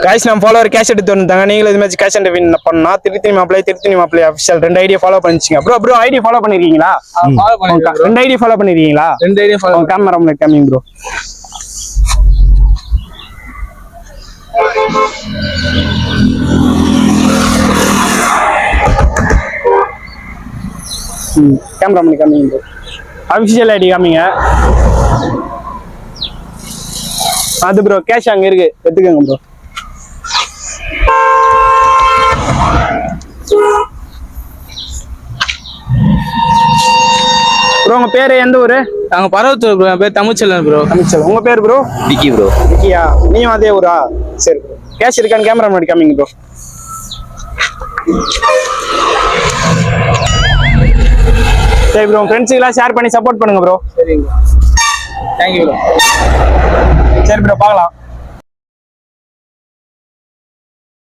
Guys நம்ம follower cash எடுத்து வந்தாங்க. நீங்களும் இது மாதிரி கேஷ் அண்ட் வின் பண்ணா திருத்தி மாப்ளை ஆஃபீஷியல் 2 ஐடி ஃபாலோ பண்ணிச்சிங்க. ப்ரோ ஐடி ஃபாலோ பண்ணிருக்கீங்களா? ஃபாலோ பண்ணிருக்கேன். 2 ஐடி ஃபாலோ பண்ணிருக்கீங்களா? 2 ஐடி ஃபாலோ கேமரா முன்னாடி கமிங் ப்ரோ. கேமரா முன்னாடி கமிங் ப்ரோ. ஆஃபீஷியல் ஐடி காமிங்க. அது ப்ரோ கேஷ் அங்க இருக்கு, எடுத்துக்கங்க ப்ரோ. ப்ரோ உங்க பேரு எந்த ஊரு? நாங்க பரவத்தூர் ப்ரோ. என் பேர் தமிழ்ச்செல்வன் ப்ரோ. தமிழ்ச்செல்வன். உங்க பேர் ப்ரோ? விக்கி ப்ரோ. விக்கியா? நீயும் அதே ஊரா? சரி ப்ரோ. கேஷ் இருக்கான்னு கேமரா முன்னாடி காமிங்க ப்ரோ. சரி ப்ரோ, ஃப்ரெண்ட்ஸுக்கெல்லாம் ஷேர் பண்ணி சப்போர்ட் பண்ணுங்க ப்ரோ. சரிங்க. Thank you bro. சரி ப்ரோ, பார்க்கலாம்.